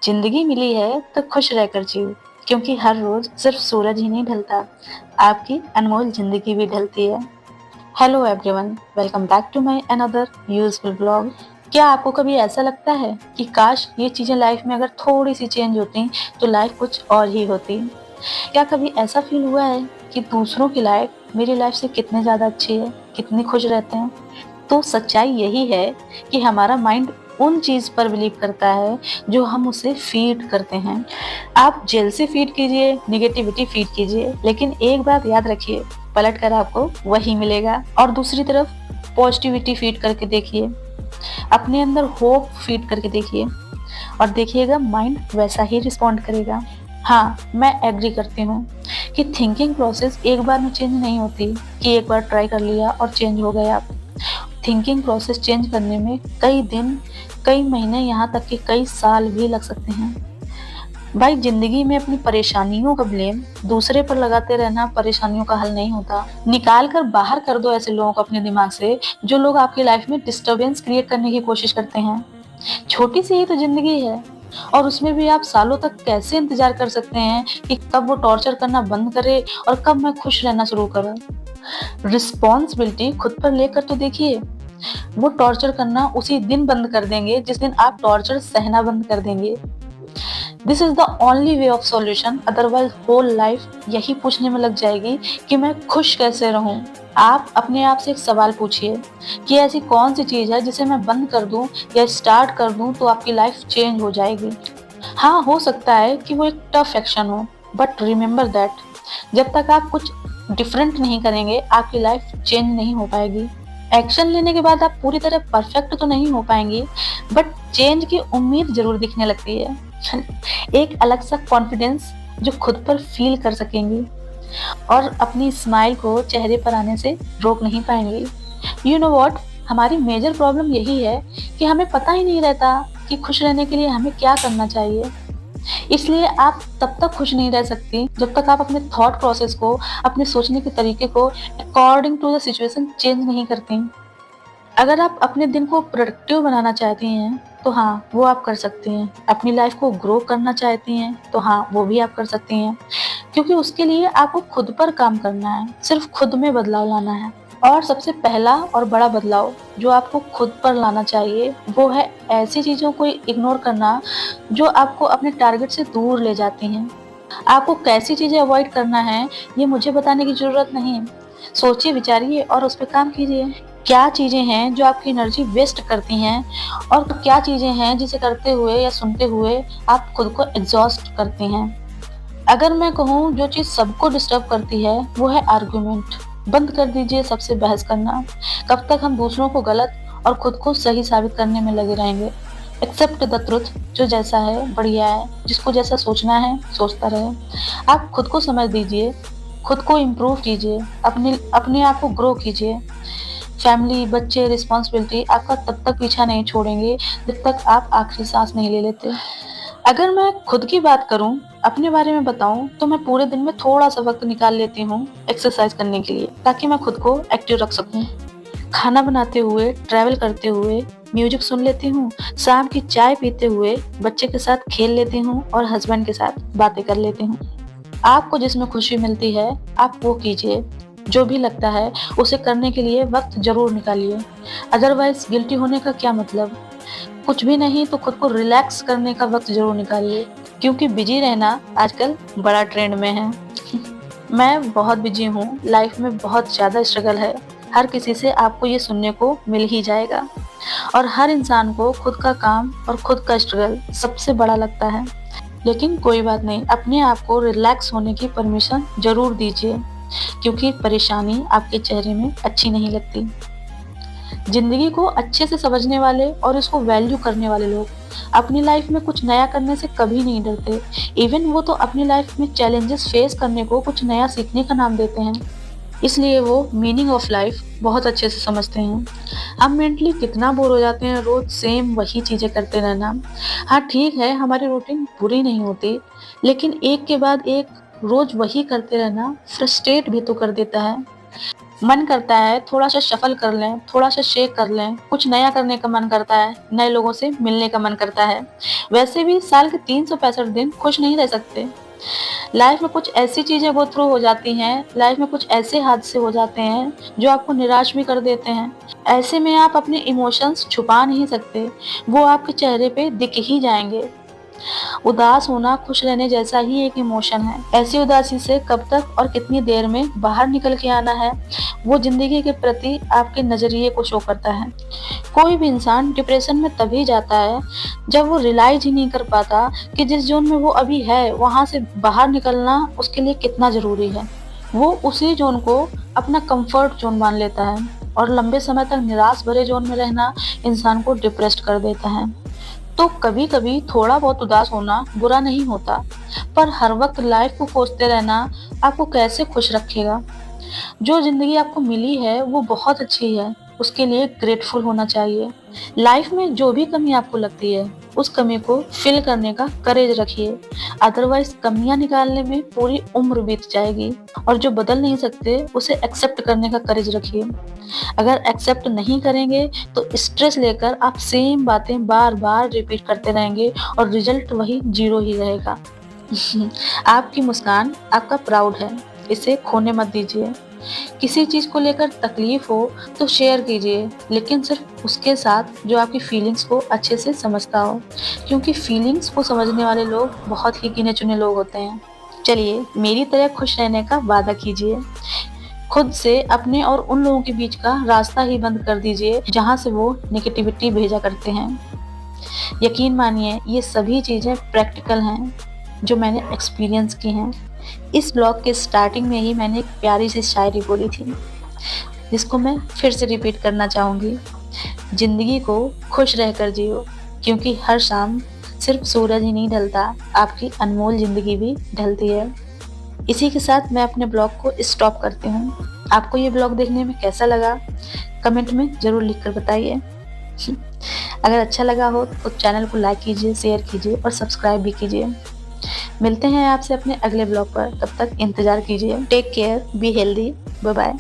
जिंदगी मिली है तो खुश रहकर जियो, क्योंकि हर रोज सिर्फ सूरज ही नहीं ढलता, आपकी अनमोल जिंदगी भी ढलती है। Hello everyone, welcome back to my another useful blog. क्या आपको कभी ऐसा लगता है कि काश ये चीजें लाइफ में अगर थोड़ी सी चेंज होती तो लाइफ कुछ और ही होती? क्या कभी ऐसा फील हुआ है कि दूसरों की लाइफ मेरी लाइफ से कितने ज्यादा अच्छी है, कितने खुश रहते हैं? तो सच्चाई यही है कि हमारा माइंड उन चीज पर बिलीव करता है जो हम उसे फीड करते हैं। आप जेलसी फीड कीजिए, निगेटिविटी फीड कीजिए, लेकिन एक बात याद रखिए, पलट कर आपको वही मिलेगा। और दूसरी तरफ पॉजिटिविटी फीड करके देखिए, अपने अंदर होप फीड करके देखिए, और देखिएगा माइंड वैसा ही रिस्पॉन्ड करेगा। हाँ, मैं एग्री करती हूँ कि थिंकिंग प्रोसेस एक बार में चेंज नहीं होती कि एक बार ट्राई कर लिया और चेंज हो गया। थिंकिंग प्रोसेस चेंज करने में कई दिन, कई महीने, यहाँ तक कि कई साल भी लग सकते हैं। भाई, जिंदगी में अपनी परेशानियों का ब्लेम दूसरे पर लगाते रहना परेशानियों का हल नहीं होता। निकाल कर बाहर कर दो ऐसे लोगों को अपने दिमाग से जो लोग आपकी लाइफ में डिस्टरबेंस क्रिएट करने की कोशिश करते हैं। छोटी सी ही तो जिंदगी है, और उसमें भी आप सालों तक कैसे इंतजार कर सकते हैं कि कब वो टॉर्चर करना बंद करे और कब मैं खुश रहना शुरू करूं? रिस्पॉन्सिबिलिटी खुद पर लेकर तो देखिए। वो टॉर्चर करना उसी दिन बंद कर देंगे जिस दिन आप टॉर्चर सहना बंद कर देंगे। This is the only way of solution, otherwise whole life यही पूछने में लग जाएगी कि मैं खुश कैसे रहूं। आप अपने आप से एक सवाल पूछिए कि ऐसी कौन सी चीज है जिसे मैं बंद कर दूं या स्टार्ट कर दूं तो आपकी लाइफ चेंज हो जाएगी। हाँ, हो सकता है कि वो एक टफ एक्शन हो, बट रिमेम्बर दैट जब तक आप कुछ डिफरेंट नहीं करेंगे आपकी लाइफ चेंज नहीं हो पाएगी। एक्शन लेने के बाद आप पूरी तरह परफेक्ट तो नहीं हो पाएंगी, बट चेंज की उम्मीद जरूर दिखने लगती है। एक अलग सा कॉन्फिडेंस जो खुद पर फील कर सकेंगी, और अपनी स्माइल को चेहरे पर आने से रोक नहीं पाएंगी। यू नो व्हाट, हमारी मेजर प्रॉब्लम यही है कि हमें पता ही नहीं रहता कि खुश रहने के लिए हमें क्या करना चाहिए। इसलिए आप तब तक खुश नहीं रह सकती जब तक आप अपने थॉट प्रोसेस को, अपने सोचने के तरीके को according to the situation change नहीं करती। अगर आप अपने दिन को प्रोडक्टिव बनाना चाहती हैं तो हाँ, वो आप कर सकती हैं। अपनी लाइफ को ग्रो करना चाहती हैं तो हाँ, वो भी आप कर सकती हैं, क्योंकि उसके लिए आपको खुद पर काम करना है, सिर्फ खुद में बदलाव लाना है। और सबसे पहला और बड़ा बदलाव जो आपको खुद पर लाना चाहिए वो है ऐसी चीजों को इग्नोर करना जो आपको अपने टारगेट से दूर ले जाती हैं। आपको कैसी चीजें अवॉइड करना है ये मुझे बताने की जरूरत नहीं। सोचिए, विचारिए और उस पर काम कीजिए। क्या चीजें हैं जो आपकी एनर्जी वेस्ट करती हैं, और क्या चीजें हैं जिसे करते हुए या सुनते हुए आप खुद को एग्जॉस्ट करती हैं। अगर मैं कहूँ जो चीज सबको डिस्टर्ब करती है वो है आर्गुमेंट। बंद कर दीजिए सबसे बहस करना। कब तक हम दूसरों को गलत और खुद को सही साबित करने में लगे रहेंगे? एक्सेप्ट द ट्रुथ, जो जैसा है बढ़िया है, जिसको जैसा सोचना है सोचता रहे। आप खुद को समझ दीजिए, खुद को इम्प्रूव कीजिए, अपने आप को ग्रो कीजिए। फैमिली, बच्चे, रिस्पॉन्सिबिलिटी आपका तब तक पीछा नहीं छोड़ेंगे जब तक आप आखिरी सांस नहीं ले लेते। अगर मैं खुद की बात करूं, अपने बारे में बताऊं, तो मैं पूरे दिन में थोड़ा सा वक्त निकाल लेती हूं एक्सरसाइज करने के लिए, ताकि मैं खुद को एक्टिव रख सकूं। खाना बनाते हुए, ट्रैवल करते हुए म्यूजिक सुन लेती हूँ, शाम की चाय पीते हुए बच्चे के साथ खेल लेती हूँ और हस्बैंड के साथ बातें कर लेती हूँ। आपको जिसमें खुशी मिलती है आप वो कीजिए। जो भी लगता है उसे करने के लिए वक्त जरूर निकालिए। अदरवाइज गिल्टी होने का क्या मतलब? कुछ भी नहीं तो खुद को रिलैक्स करने का वक्त जरूर निकालिए, क्योंकि बिजी रहना आजकल बड़ा ट्रेंड में है। मैं बहुत बिजी हूँ, लाइफ में बहुत ज़्यादा स्ट्रगल है। हर किसी से आपको ये सुनने को मिल ही जाएगा, और हर इंसान को खुद का काम और खुद का स्ट्रगल सबसे बड़ा लगता है। लेकिन कोई बात नहीं, अपने आप को रिलैक्स होने की परमिशन जरूर दीजिए, क्योंकि परेशानी आपके चेहरे में अच्छी नहीं लगती। जिंदगी को अच्छे से समझने वाले और इसको वैल्यू करने वाले लोग अपनी लाइफ में कुछ नया करने से कभी नहीं डरते। इवन वो तो अपनी लाइफ में चैलेंजेस फेस करने को कुछ नया सीखने का नाम देते हैं। इसलिए वो मीनिंग ऑफ लाइफ बहुत अच्छे से समझते हैं। हम मेंटली कितना बोर हो जाते हैं रोज सेम वही चीजें करते रहना। हाँ ठीक है, हमारी रूटीन बुरी नहीं होती, लेकिन एक के बाद एक रोज वही करते रहना फ्रस्ट्रेट भी तो कर देता है। मन करता है थोड़ा सा शफल कर लें, थोड़ा सा शेक कर लें, कुछ नया करने का मन करता है, नए लोगों से मिलने का मन करता है। वैसे भी साल के 365 दिन खुश नहीं रह सकते। लाइफ में कुछ ऐसी चीजें गो थ्रू हो जाती हैं, लाइफ में कुछ ऐसे हादसे हो जाते हैं जो आपको निराश भी कर देते हैं। ऐसे में आप अपने इमोशंस छुपा नहीं सकते, वो आपके चेहरे पे दिख ही जाएंगे। उदास होना खुश रहने जैसा ही एक इमोशन है। ऐसी उदासी से कब तक और कितनी देर में बाहर निकल के आना है, वो जिंदगी के प्रति आपके नजरिए को शो करता है। कोई भी इंसान डिप्रेशन में तभी जाता है जब वो रियलाइज ही नहीं कर पाता कि जिस जोन में वो अभी है वहां से बाहर निकलना उसके लिए कितना जरूरी है। वो उसी जोन को अपना कंफर्ट जोन मान लेता है और लंबे समय तक निराश भरे जोन में रहना इंसान को डिप्रेस्ड कर देता है। तो कभी कभी थोड़ा बहुत उदास होना बुरा नहीं होता, पर हर वक्त लाइफ को कोसते रहना आपको कैसे खुश रखेगा। जो जिंदगी आपको मिली है वो बहुत अच्छी है, उसके लिए ग्रेटफुल होना चाहिए। लाइफ में जो भी कमी आपको लगती है उस कमी को फिल करने का करेज रखिए, अदरवाइज कमियां निकालने में पूरी उम्र बीत जाएगी। और जो बदल नहीं सकते उसे एक्सेप्ट करने का करेज रखिए। अगर एक्सेप्ट नहीं करेंगे तो स्ट्रेस लेकर आप सेम बातें बार बार रिपीट करते रहेंगे और रिजल्ट वही जीरो ही रहेगा। आपकी मुस्कान आपका प्राउड है, इसे खोने मत दीजिए। किसी चीज को लेकर तकलीफ हो तो शेयर कीजिए, लेकिन सिर्फ उसके साथ जो आपकी फीलिंग्स को अच्छे से समझता हो, क्योंकि फीलिंग्स को समझने वाले लोग बहुत ही गिने चुने लोग होते हैं। चलिए मेरी तरह खुश रहने का वादा कीजिए। खुद से, अपने और उन लोगों के बीच का रास्ता ही बंद कर दीजिए जहां से वो नेगेटिविटी भेजा करते हैं। यकीन मानिए ये सभी चीजें प्रैक्टिकल हैं जो मैंने एक्सपीरियंस की हैं। इस ब्लॉग के स्टार्टिंग में ही मैंने एक प्यारी सी शायरी बोली थी जिसको मैं फिर से रिपीट करना चाहूँगी। जिंदगी को खुश रहकर जियो, क्योंकि हर शाम सिर्फ सूरज ही नहीं ढलता, आपकी अनमोल जिंदगी भी ढलती है। इसी के साथ मैं अपने ब्लॉग को स्टॉप करती हूँ। आपको ये ब्लॉग देखने में कैसा लगा कमेंट में ज़रूर लिखकर बताइए। अगर अच्छा लगा हो तो चैनल को लाइक कीजिए, शेयर कीजिए और सब्सक्राइब भी कीजिए। मिलते हैं आपसे अपने अगले ब्लॉग पर, तब तक इंतज़ार कीजिए। Take care, be healthy, bye bye.